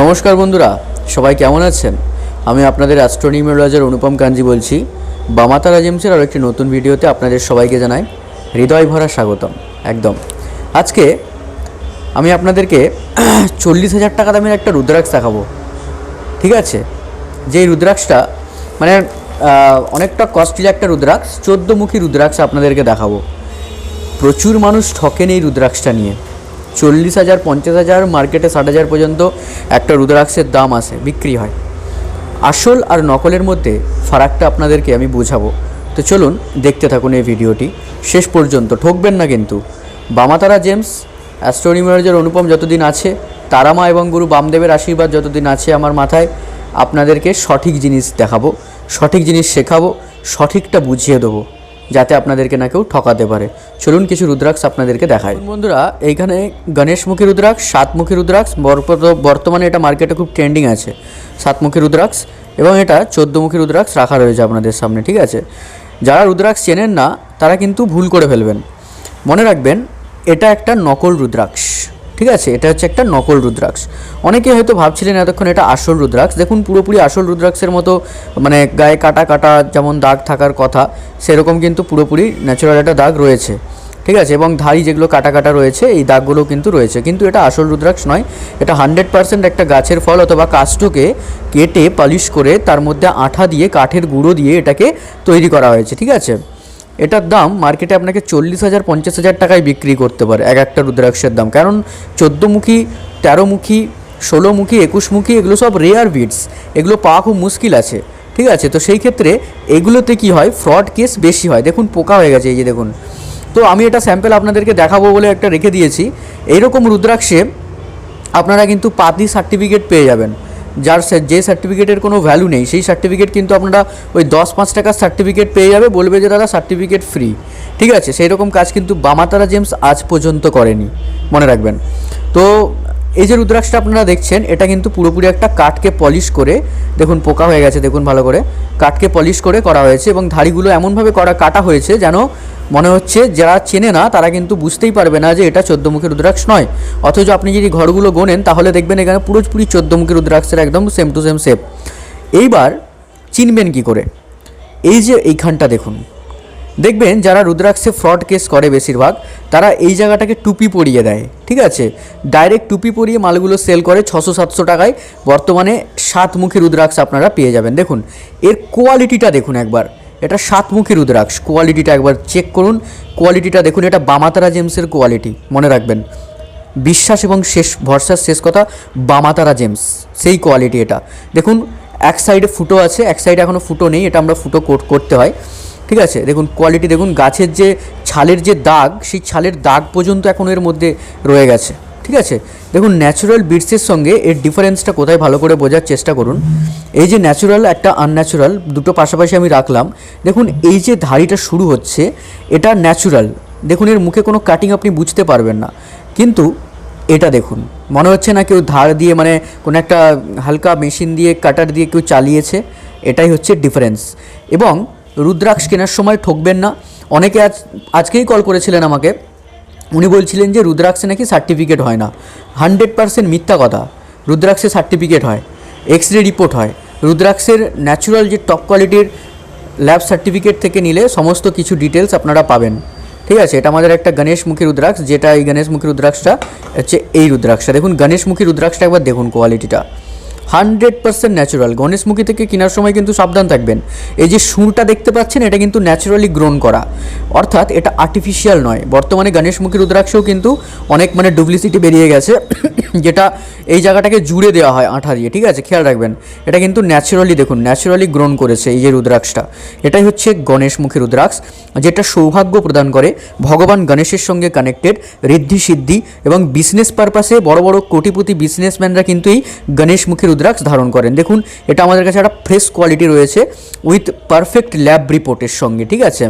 নমস্কার বন্ধুরা, সবাই কেমন আছেন? আমি আপনাদের অ্যাস্ট্রোনিউমেরোলজার অনুপম কাঞ্জি বলছি। বামাতারা জেমসের আরও একটি নতুন ভিডিওতে আপনাদের সবাইকে জানাই হৃদয় ভরা স্বাগতম। একদম আজকে আমি আপনাদেরকে 40,000 টাকা দামের একটা রুদ্রাক্ষ দেখাবো। ঠিক আছে, যেই রুদ্রাক্ষটা মানে অনেকটা কস্টলি একটা রুদ্রাক্ষ, 14মুখী রুদ্রাক্ষ আপনাদেরকে দেখাবো। প্রচুর মানুষ ঠকেন এই রুদ্রাক্ষটা নিয়ে। 40,000, 50,000, মার্কেটে 60,000 পর্যন্ত একটা রুদ্রাক্ষের দাম আসে, বিক্রি হয়। আসল আর নকলের মধ্যে ফারাকটা আপনাদেরকে আমি বোঝাবো। তো চলুন দেখতে থাকুন এই ভিডিওটি শেষ পর্যন্ত, ঠকবেন না কিন্তু। বামাতারা জেমস, অ্যাস্ট্রোনিউমেরোলজার অনুপম যতদিন আছে, তারামা এবং গুরু বামদেবের আশীর্বাদ যতদিন আছে আমার মাথায়, আপনাদেরকে সঠিক জিনিস দেখাবো, সঠিক জিনিস শেখাবো, সঠিকটা বুঝিয়ে দেবো, যাতে আপনাদেরকে না কেউ ঠকাতে পারে। চলুন কিছু রুদ্রাক্ষ আপনাদেরকে দেখাই। বন্ধুরা, এইখানে গণেশমুখী রুদ্রাক্ষ, 7মুখী রুদ্রাক্ষ, বর্তমানে এটা মার্কেটে খুব ট্রেন্ডিং আছে 7মুখী রুদ্রাক্ষ, এবং এটা 14মুখী রুদ্রাক্ষ রাখা রয়েছে আপনাদের সামনে। ঠিক আছে, যারা রুদ্রাক্ষ চেনেন না তারা কিন্তু ভুল করে ফেলবেন। মনে রাখবেন, এটা একটা নকল রুদ্রাক্ষ। ঠিক আছে, এটা হচ্ছে একটা নকল রুদ্রাক্ষ। অনেকে হয়তো ভাবছিলেন এতক্ষণ এটা আসল রুদ্রাক্ষ। দেখুন, পুরোপুরি আসল রুদ্রাক্ষের মতো মানে গায়ে কাটা কাটা যেমন দাগ থাকার কথা, সেরকম কিন্তু পুরোপুরি ন্যাচারাল একটা দাগ রয়েছে। ঠিক আছে, এবং ধাড়ি যেগুলো কাটা কাটা রয়েছে এই দাগগুলো কিন্তু রয়েছে, কিন্তু এটা আসল রুদ্রাক্ষ নয়। এটা 100% একটা গাছের ফল অথবা কাষ্ঠকে কেটে পলিশ করে তার মধ্যে আঠা দিয়ে, কাঠের গুঁড়ো দিয়ে এটাকে তৈরি করা হয়েছে। ঠিক আছে, এটার দাম মার্কেটে আপনাকে 40,000, 50,000 টাকায় বিক্রি করতে পারে এক একটা রুদ্রাক্ষের দাম। কারণ 14মুখী, 13মুখী, 16মুখী, 21মুখী এগুলো সব রেয়ার বিটস, এগুলো পাওয়া খুব মুশকিল আছে। ঠিক আছে, তো সেই ক্ষেত্রে এগুলোতে কি হয়, ফ্রড কেস বেশি হয়। দেখুন পোকা হয়ে গেছে, এই যে দেখুন। তো আমি এটা স্যাম্পল আপনাদেরকে দেখাবো বলে একটা রেখে দিয়েছি। এইরকম রুদ্রাক্ষে আপনারা কিন্তু পাতি সার্টিফিকেট পেয়ে যাবেন, যার যে সার্টিফিকেটের কোনো ভ্যালু নেই, সেই সার্টিফিকেট কিন্তু আপনারা ওই 10-5 টাকার সার্টিফিকেট পেয়ে যাবে, বলবে যে দাদা সার্টিফিকেট ফ্রি। ঠিক আছে, সেই রকম কাজ কিন্তু বামাতারা জেমস আজ পর্যন্ত করেনি, মনে রাখবেন। তো এই যে রুদ্রাক্ষটা আপনারা দেখছেন, এটা কিন্তু পুরোপুরি একটা কাঠকে পলিশ করে, দেখুন পোকা হয়ে গেছে, দেখুন ভালো করে, কাঠকে পলিশ করে করা হয়েছে, এবং ধাড়িগুলো এমনভাবে কাটা হয়েছে যেন মনে হচ্ছে যারা চেনে না তারা কিন্তু বুঝতেই পারবে না যে এটা 14মুখী রুদ্রাক্ষ নয়। অথচ আপনি যদি ঘরগুলো গোনেন তাহলে দেখবেন এখানে পুরোপুরি 14মুখী রুদ্রাক্ষের একদম সেম টু সেম শেপ। এইবার চিনবেন কি করে, এই যে এইখানটা দেখুন, দেখবেন যারা রুদ্রাক্ষে ফ্রড কেস করে বেশিরভাগ, তারা এই জায়গাটাকে টুপি পরিয়ে দেয়। ঠিক আছে, ডাইরেক্ট টুপি পরিয়ে মালগুলো সেল করে 600-700 টাকায়। বর্তমানে 7মুখী রুদ্রাক্ষ আপনারা পেয়ে যাবেন। দেখুন এর কোয়ালিটিটা দেখুন একবার, এটা 7মুখী রুদ্রাক্ষ, কোয়ালিটিটা একবার চেক করুন, কোয়ালিটিটা দেখুন। এটা বামাতারা জেমসের কোয়ালিটি, মনে রাখবেন। বিশ্বাস এবং শেষ ভরসার শেষ কথা বামাতারা জেমস, সেই কোয়ালিটি এটা। দেখুন এক সাইডে ফুটো আছে, এক সাইডে এখনও ফুটো নেই, এটা আমরা ফুটো করতে হয়। ঠিক আছে, দেখুন কোয়ালিটি দেখুন, গাছের যে ছালের যে দাগ, সেই ছালের দাগ পর্যন্ত এখন এর মধ্যে রয়ে গেছে। ঠিক আছে, দেখুন ন্যাচারাল বিটসের সঙ্গে এর ডিফারেন্সটা কোথায় ভালো করে বোঝার চেষ্টা করুন। এই যে ন্যাচারাল একটা আনন্যাচারাল দুটো পাশাপাশি আমি রাখলাম। দেখুন এই যে ধাড়িটা শুরু হচ্ছে এটা ন্যাচারাল, দেখুন এর মুখে কোনো কাটিং আপনি বুঝতে পারবেন না। কিন্তু এটা দেখুন, মনে হচ্ছে না কেউ ধার দিয়ে মানে কোনো একটা হালকা মেশিন দিয়ে কাটার দিয়ে কেউ চালিয়েছে, এটাই হচ্ছে ডিফারেন্স। এবং রুদ্রাক্ষ কেনার সময় ঠকবেন না। অনেকে আজকেই কল করেছিলেন আমাকে, উনি বলছিলেন যে রুদ্রাক্ষে নাকি সার্টিফিকেট হয় না। 100% মিথ্যা কথা। রুদ্রাক্ষে সার্টিফিকেট হয়, এক্সরে রিপোর্ট হয়। রুদ্রাক্ষের ন্যাচারাল যে টপ কোয়ালিটির ল্যাব সার্টিফিকেট থেকে নিলে সমস্ত কিছু ডিটেলস আপনারা পাবেন। ঠিক আছে, এটা আমাদের একটা গণেশমুখী রুদ্রাক্ষ, যেটা এই গণেশমুখী রুদ্রাক্ষটা হচ্ছে এই রুদ্রাক্ষটা। দেখুন গণেশমুখী রুদ্রাক্ষটা একবার দেখুন, কোয়ালিটিটা 100% ন্যাচারাল। গণেশমুখী থেকে কেনার সময় কিন্তু সাবধান থাকবেন। এই যে সুরটা দেখতে পাচ্ছেন, এটা কিন্তু ন্যাচারালি গ্রোন করা, অর্থাৎ এটা আর্টিফিশিয়াল নয়। বর্তমানে গণেশমুখী রুদ্রাক্ষেও কিন্তু অনেক মানে ডুপ্লিসিটি বেরিয়ে গেছে, যেটা এই জায়গাটাকে জুড়ে দেওয়া হয় আঠা দিয়ে। ঠিক আছে, খেয়াল রাখবেন, এটা কিন্তু ন্যাচারালি দেখুন, ন্যাচারালি গ্রোন করেছে এই যে রুদ্রাক্ষটা। এটাই হচ্ছে গণেশমুখী রুদ্রাক্ষ, যেটা সৌভাগ্য প্রদান করে, ভগবান গণেশের সঙ্গে কানেক্টেড, ঋদ্ধি সিদ্ধি এবং বিজনেস পারপাসে বড় বড় কোটিপতি বিজনেসম্যানরা কিন্তু এই গণেশমুখী রুদ্রাক্ষ ধারণ করেন। দেখুন এটা আমাদের কাছে একটা ফ্রেশ কোয়ালিটি রয়েছে উইথ পারফেক্ট ল্যাব রিপোর্টের সঙ্গে। ঠিক আছে,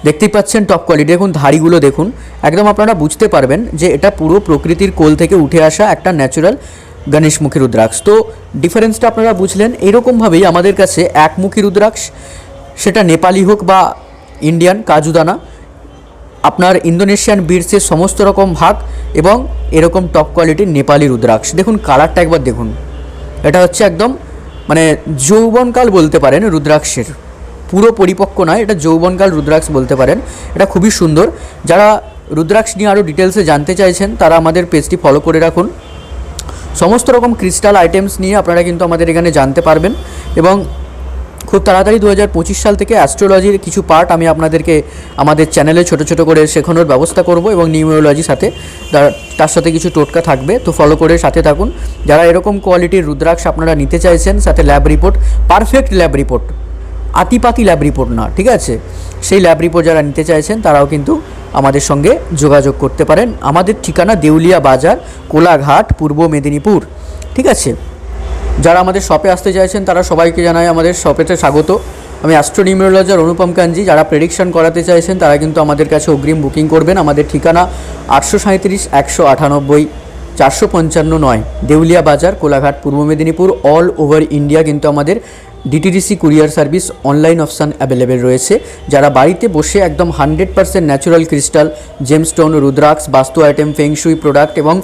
দেখতেই পাচ্ছেন টপ কোয়ালিটি। দেখুন ধাড়িগুলো দেখুন, একদম আপনারা বুঝতে পারবেন যে এটা পুরো প্রকৃতির কোল থেকে উঠে আসা একটা ন্যাচারাল গণেশমুখী রুদ্রাক্ষ। তো ডিফারেন্সটা আপনারা বুঝলেন। এইরকমভাবেই আমাদের কাছে একমুখী রুদ্রাক্ষ, সেটা নেপালি হোক বা ইন্ডিয়ান কাজুদানা, আপনার ইন্দোনেশিয়ান বিডসের সমস্ত রকম ভাগ এবং এরকম টপ কোয়ালিটির নেপালি রুদ্রাক্ষ। দেখুন কালারটা একবার দেখুন, এটা হচ্ছে একদম মানে যৌবনকাল বলতে পারেন রুদ্রাক্ষের, পুরো পরিপক্ক নয়, এটা যৌবনকাল রুদ্রাক্ষ বলতে পারেন। এটা খুবই সুন্দর। যারা রুদ্রাক্ষ নিয়ে আরও ডিটেলসে জানতে চাইছেন তারা আমাদের পেজটি ফলো করে রাখুন। সমস্ত রকম ক্রিস্টাল আইটেমস নিয়ে আপনারা কিন্তু আমাদের এখানে জানতে পারবেন এবং খুব তাড়াতাড়ি 2025 সাল থেকে অ্যাস্ট্রোলজির কিছু পার্ট আমি আপনাদেরকে আমাদের চ্যানেলে ছোটো ছোটো করে শেখানোর ব্যবস্থা করব এবং নিউমেরোলজির সাথে তার সাথে কিছু টোটকা থাকবে, তো ফলো করে সাথে থাকুন। যারা এরকম কোয়ালিটির রুদ্রাক্ষ আপনারা নিতে চাইছেন, সাথে lab report, perfect lab report, আতিপাতি ল্যাব রিপোর্ট না, ঠিক আছে, সেই ল্যাব রিপোর্ট যারা নিতে চাইছেন তারাও কিন্তু আমাদের সঙ্গে যোগাযোগ করতে পারেন। আমাদের ঠিকানা দেউলিয়া বাজার, কোলাঘাট, পূর্ব মেদিনীপুর, ঠিক আছে। যারা আমাদের শপে আসতে চাইছেন তারা সবাইকে জানাই আমাদের শপেতে স্বাগত। আমি অ্যাস্ট্রো নিউমেরোলজার অনুপম কাঞ্জি। যারা প্রেডিকশন করাতে চাইছেন তারা কিন্তু আমাদের কাছে অগ্রিম বুকিং করবেন। আমাদের ঠিকানা 837 198 455 দেউলিয়া বাজার, কোলাঘাট, পূর্ব মেদিনীপুর। অল ওভার ইন্ডিয়া কিন্তু আমাদের DTDC courier service online option available রয়েছে। যারা বাড়িতে বসে একদম 100% ন্যাচুরাল ক্রিস্টাল, জেমস্টোন, রুদ্রাক্ষ, বাস্তু আইটেম, ফেংশুই প্রোডাক্ট এবং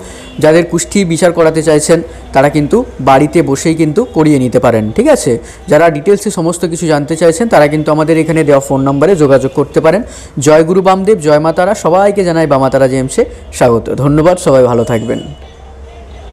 যাদের কুষ্ঠি বিচার করাতে চাইছেন তারা কিন্তু বাড়িতে বসেই কিন্তু করিয়ে নিতে পারেন, ঠিক আছে। যারা ডিটেলসে সমস্ত কিছু জানতে চাইছেন তারা কিন্তু আমাদের এখানে দেওয়া ফোন নম্বরে যোগাযোগ করতে পারেন। জয় গুরু বামদেব, জয় মা তারা। সবাইকে জানাই বামা তারা জেমসে স্বাগত। ধন্যবাদ, সবাই ভালো থাকবেন।